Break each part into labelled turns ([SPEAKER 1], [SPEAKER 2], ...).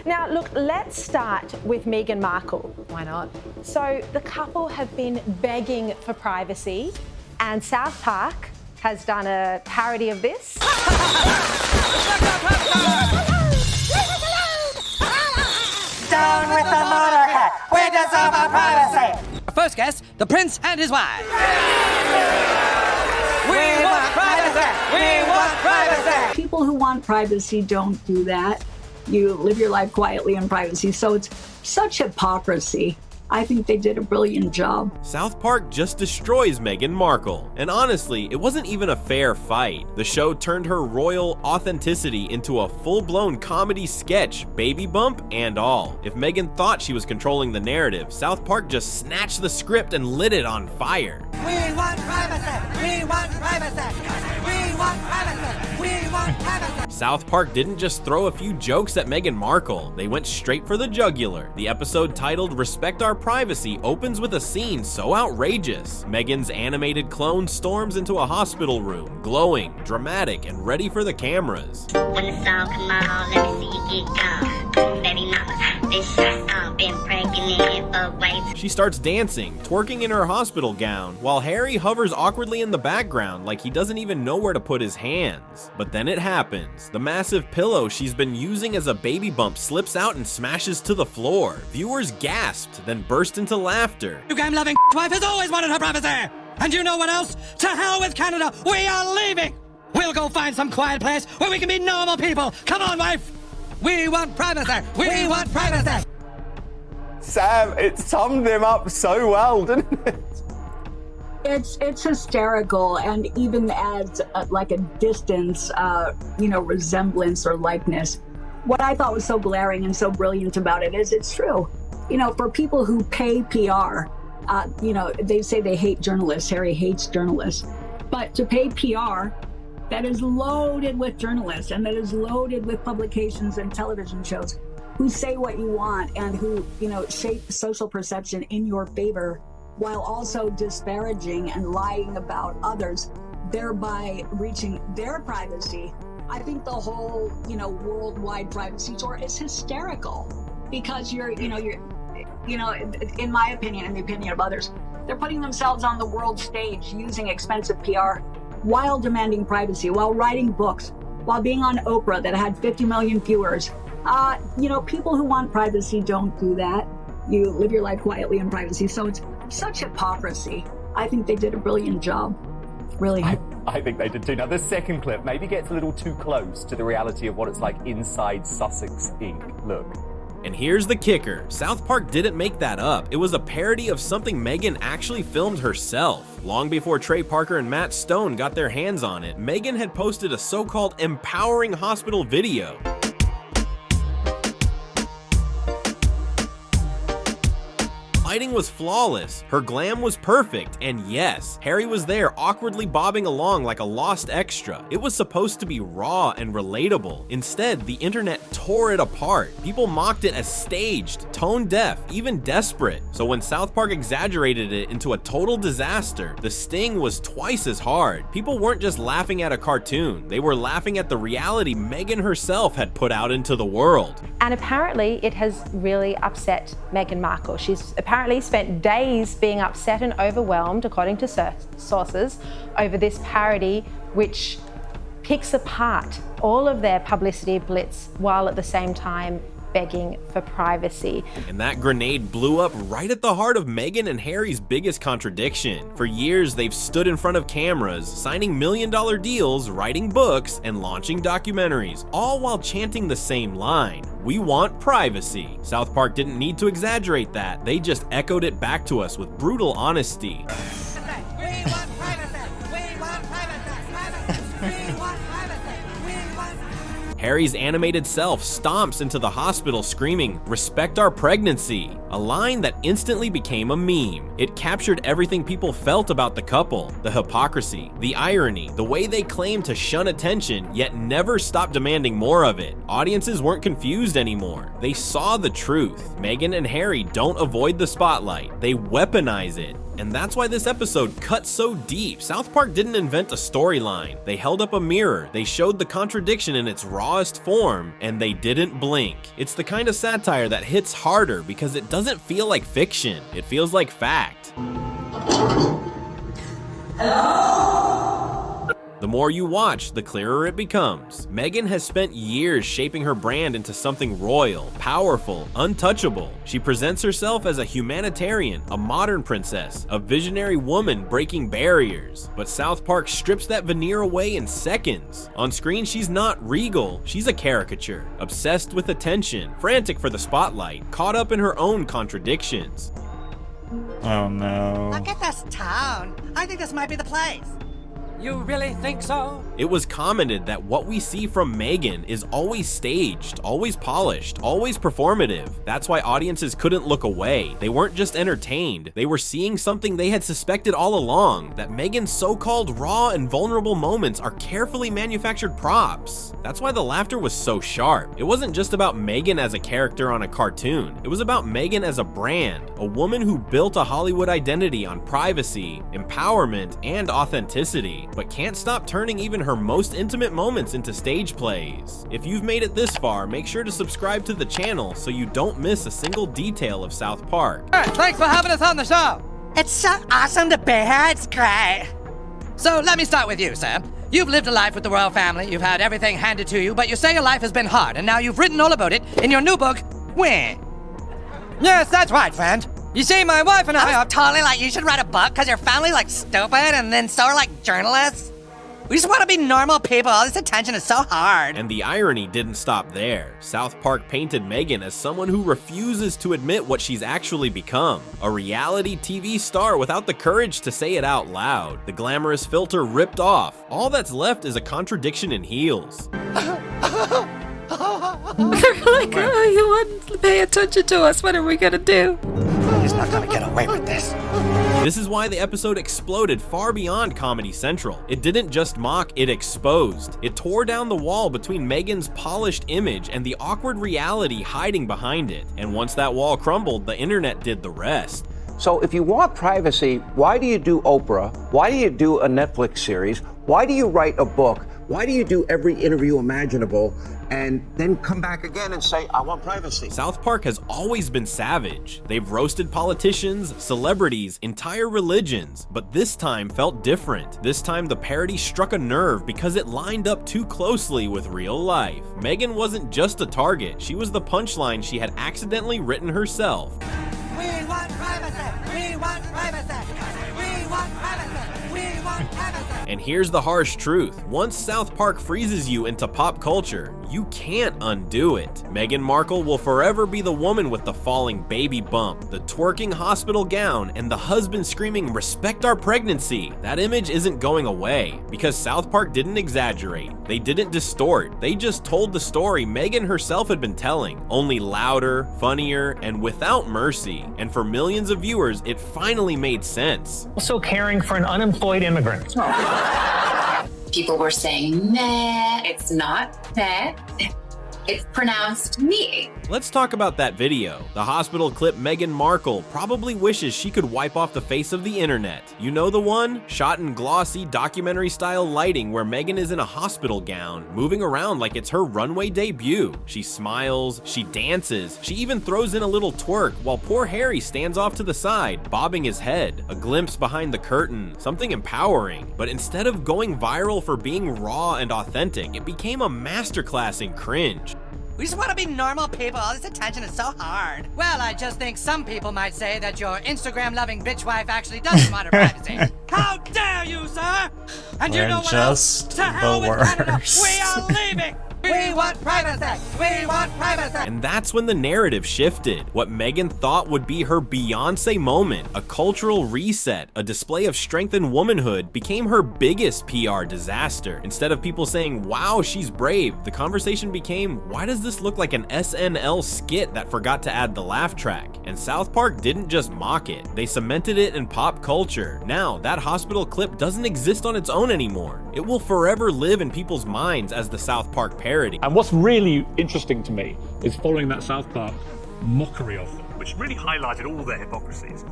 [SPEAKER 1] Now, look, let's start with Meghan Markle.
[SPEAKER 2] Why not?
[SPEAKER 1] So the couple have been begging for privacy, and South Park has done a parody of this.
[SPEAKER 3] Down with the motorhead, we deserve our privacy.
[SPEAKER 4] First guest, the prince and his wife.
[SPEAKER 3] We want privacy, we want privacy.
[SPEAKER 5] People who want privacy don't do that. You live your life quietly in privacy, so it's such hypocrisy. I think they did a brilliant job.
[SPEAKER 6] South Park just destroys Meghan Markle. And honestly, it wasn't even a fair fight. The show turned her royal authenticity into a full-blown comedy sketch, baby bump and all. If Meghan thought she was controlling the narrative, South Park just snatched the script and lit it on fire.
[SPEAKER 3] We want privacy, we want privacy, we want privacy, we want privacy.
[SPEAKER 6] South Park didn't just throw a few jokes at Meghan Markle, they went straight for the jugular. The episode titled Respect Our Privacy opens with a scene so outrageous. Meghan's animated clone storms into a hospital room, glowing, dramatic, and ready for the cameras.
[SPEAKER 7] When the song come on, let me see you get gone. Baby mama, this shot's on, been pregnant for way too.
[SPEAKER 6] She starts dancing, twerking in her hospital gown, while Harry hovers awkwardly in the background like he doesn't even know where to put his hands. But then it happens. The massive pillow she's been using as a baby bump slips out and smashes to the floor. Viewers gasped, then burst into laughter.
[SPEAKER 4] You game-loving wife has always wanted her privacy. And you know what else? To hell with Canada, we are leaving. We'll go find some quiet place where we can be normal people. Come on, wife. We want privacy. We want privacy.
[SPEAKER 8] Sam, it summed him up so well, didn't it?
[SPEAKER 5] It's hysterical, and even adds like a distance, resemblance or likeness. What I thought was so glaring and so brilliant about it is it's true. For people who pay PR, they say they hate journalists. Harry hates journalists. But to pay PR, that is loaded with journalists and that is loaded with publications and television shows who say what you want and who, shape social perception in your favor while also disparaging and lying about others, thereby reaching their privacy. I think the whole, worldwide privacy tour is hysterical because you're, in my opinion and the opinion of others, they're putting themselves on the world stage using expensive PR while demanding privacy, while writing books, while being on Oprah that had 50 million viewers. People who want privacy don't do that. You live your life quietly in privacy, so it's such hypocrisy. I think they did a brilliant job. Really.
[SPEAKER 8] I think they did too. Now, the second clip maybe gets a little too close to the reality of what it's like inside Sussex Inc. Look.
[SPEAKER 6] And here's the kicker. South Park didn't make that up. It was a parody of something Meghan actually filmed herself. Long before Trey Parker and Matt Stone got their hands on it, Meghan had posted a so-called empowering hospital video. Lighting was flawless, her glam was perfect, and yes, Harry was there awkwardly bobbing along like a lost extra. It was supposed to be raw and relatable. Instead, the internet tore it apart. People mocked it as staged, tone deaf, even desperate. So when South Park exaggerated it into a total disaster, the sting was twice as hard. People weren't just laughing at a cartoon, they were laughing at the reality Meghan herself had put out into the world.
[SPEAKER 1] And apparently it has really upset Meghan Markle. She's apparently spent days being upset and overwhelmed, according to sources, over this parody which picks apart all of their publicity blitz while at the same time begging for privacy.
[SPEAKER 6] And that grenade blew up right at the heart of Meghan and Harry's biggest contradiction. For years, they've stood in front of cameras, signing million-dollar deals, writing books, and launching documentaries, all while chanting the same line: we want privacy. South Park didn't need to exaggerate that, they just echoed it back to us with brutal honesty.
[SPEAKER 3] We want privacy, we want privacy, we want privacy, we want.
[SPEAKER 6] Harry's animated self stomps into the hospital screaming, "Respect our pregnancy," a line that instantly became a meme. It captured everything people felt about the couple, the hypocrisy, the irony, the way they claimed to shun attention yet never stopped demanding more of it. Audiences weren't confused anymore. They saw the truth. Meghan and Harry don't avoid the spotlight, they weaponize it. And that's why this episode cut so deep. South Park didn't invent a storyline. They held up a mirror, they showed the contradiction in its rawest form, and they didn't blink. It's the kind of satire that hits harder because it doesn't feel like fiction, it feels like fact. The more you watch, the clearer it becomes. Meghan has spent years shaping her brand into something royal, powerful, untouchable. She presents herself as a humanitarian, a modern princess, a visionary woman breaking barriers. But South Park strips that veneer away in seconds. On screen, she's not regal, she's a caricature, obsessed with attention, frantic for the spotlight, caught up in her own contradictions.
[SPEAKER 2] Oh no.
[SPEAKER 3] Look at this town. I think this might be the place.
[SPEAKER 4] You really think so?
[SPEAKER 6] It was commented that what we see from Meghan is always staged, always polished, always performative. That's why audiences couldn't look away. They weren't just entertained, they were seeing something they had suspected all along, that Meghan's so-called raw and vulnerable moments are carefully manufactured props. That's why the laughter was so sharp. It wasn't just about Meghan as a character on a cartoon. It was about Meghan as a brand, a woman who built a Hollywood identity on privacy, empowerment, and authenticity, but can't stop turning even her most intimate moments into stage plays. If you've made it this far, make sure to subscribe to the channel so you don't miss a single detail of South Park.
[SPEAKER 4] Thanks for having us on the show.
[SPEAKER 3] It's so awesome to be here. It's great.
[SPEAKER 4] So let me start with you, Sam. You've lived a life with the royal family, you've had everything handed to you, but you say your life has been hard, and now you've written all about it in your new book, Win. Yes, that's right, friend. You see, my wife and I
[SPEAKER 3] I
[SPEAKER 4] are...
[SPEAKER 3] was totally like, you should write a book because your family's like stupid, and then so are like journalists. We just want to be normal people. All this attention is so hard.
[SPEAKER 6] And the irony didn't stop there. South Park painted Meghan as someone who refuses to admit what she's actually become. A reality TV star without the courage to say it out loud. The glamorous filter ripped off. All that's left is a contradiction in heels.
[SPEAKER 9] They're like, oh, you wouldn't pay attention to us. What are we gonna do?
[SPEAKER 3] He's not gonna get away with this.
[SPEAKER 6] This is why the episode exploded far beyond Comedy Central. It didn't just mock, it exposed. It tore down the wall between Meghan's polished image and the awkward reality hiding behind it. And once that wall crumbled, the internet did the rest.
[SPEAKER 10] So if you want privacy, why do you do Oprah? Why do you do a Netflix series? Why do you write a book? Why do you do every interview imaginable and then come back again and say, I want privacy?
[SPEAKER 6] South Park has always been savage. They've roasted politicians, celebrities, entire religions, but this time felt different. This time the parody struck a nerve because it lined up too closely with real life. Meghan wasn't just a target, she was the punchline she had accidentally written herself.
[SPEAKER 3] We want privacy. We want privacy. We want privacy. We want privacy.
[SPEAKER 6] And here's the harsh truth. Once South Park freezes you into pop culture, you can't undo it. Meghan Markle will forever be the woman with the falling baby bump, the twerking hospital gown, and the husband screaming, "Respect our pregnancy." That image isn't going away, because South Park didn't exaggerate. They didn't distort. They just told the story Meghan herself had been telling, only louder, funnier, and without mercy. And for millions of viewers, it finally made sense.
[SPEAKER 11] Also caring for an unemployed immigrant.
[SPEAKER 9] People were saying, meh, it's not meh. It's pronounced me.
[SPEAKER 6] Let's talk about that video. The hospital clip Meghan Markle probably wishes she could wipe off the face of the internet. You know the one? Shot in glossy, documentary-style lighting where Meghan is in a hospital gown, moving around like it's her runway debut. She smiles, she dances, she even throws in a little twerk while poor Harry stands off to the side, bobbing his head. A glimpse behind the curtain, something empowering. But instead of going viral for being raw and authentic, it became a masterclass in cringe.
[SPEAKER 3] We just want to be normal people. All this attention is so hard.
[SPEAKER 4] Well, I just think some people might say that your Instagram-loving bitch wife actually does want her privacy. How dare you, sir? And you
[SPEAKER 2] We're
[SPEAKER 4] know what
[SPEAKER 2] just
[SPEAKER 4] else? To hell
[SPEAKER 2] the
[SPEAKER 4] with Canada.
[SPEAKER 2] worst.
[SPEAKER 4] We are leaving.
[SPEAKER 3] We want privacy. We want privacy.
[SPEAKER 6] And that's when the narrative shifted. What Meghan thought would be her Beyoncé moment, a cultural reset, a display of strength and womanhood, became her biggest PR disaster. Instead of people saying, wow, she's brave, the conversation became, why does this look like an SNL skit that forgot to add the laugh track? And South Park didn't just mock it, they cemented it in pop culture. Now, that hospital clip doesn't exist on its own anymore. It will forever live in people's minds as the South Park parody.
[SPEAKER 11] And what's really interesting to me is following that South Park
[SPEAKER 12] mockery of them, which really highlighted all their hypocrisies.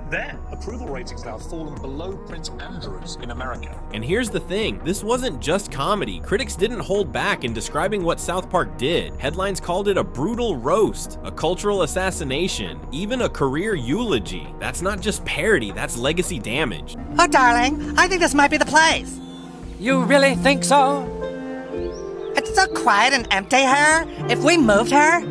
[SPEAKER 12] Their approval ratings now have fallen below Prince Andrew's in America.
[SPEAKER 6] And here's the thing, this wasn't just comedy. Critics didn't hold back in describing what South Park did. Headlines called it a brutal roast, a cultural assassination, even a career eulogy. That's not just parody, that's legacy damage.
[SPEAKER 3] Oh, darling, I think this might be the place.
[SPEAKER 4] You really think so?
[SPEAKER 3] It's so quiet and empty here. If we moved here,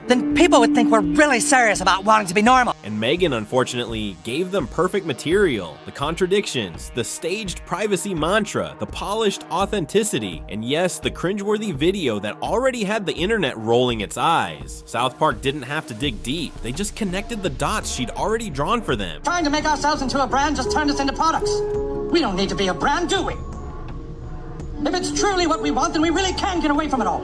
[SPEAKER 3] then people would think we're really serious about wanting to be normal.
[SPEAKER 6] And Meghan, unfortunately, gave them perfect material. The contradictions, the staged privacy mantra, the polished authenticity, and yes, the cringeworthy video that already had the internet rolling its eyes. South Park didn't have to dig deep. They just connected the dots she'd already drawn for them.
[SPEAKER 4] Trying to make ourselves into a brand just turned us into products. We don't need to be a brand, do we? If it's truly what we want, then we really can get away from it all.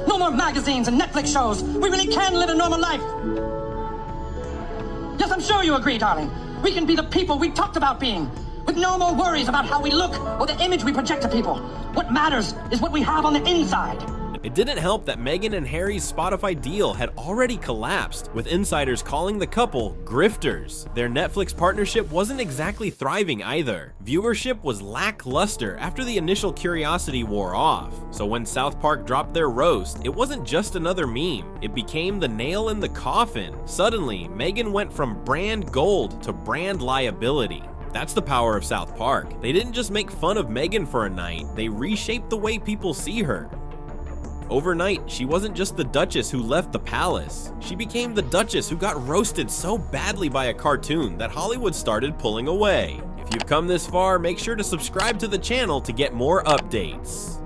[SPEAKER 4] No more magazines and Netflix shows. We really can live a normal life. Yes, I'm sure you agree, darling. We can be the people we talked about being, with no more worries about how we look or the image we project to people. What matters is what we have on the inside.
[SPEAKER 6] It didn't help that Meghan and Harry's Spotify deal had already collapsed, with insiders calling the couple grifters. Their Netflix partnership wasn't exactly thriving either. Viewership was lackluster after the initial curiosity wore off. So when South Park dropped their roast, it wasn't just another meme. It became the nail in the coffin. Suddenly, Meghan went from brand gold to brand liability. That's the power of South Park. They didn't just make fun of Meghan for a night, they reshaped the way people see her. Overnight, she wasn't just the Duchess who left the palace. She became the Duchess who got roasted so badly by a cartoon that Hollywood started pulling away. If you've come this far, make sure to subscribe to the channel to get more updates.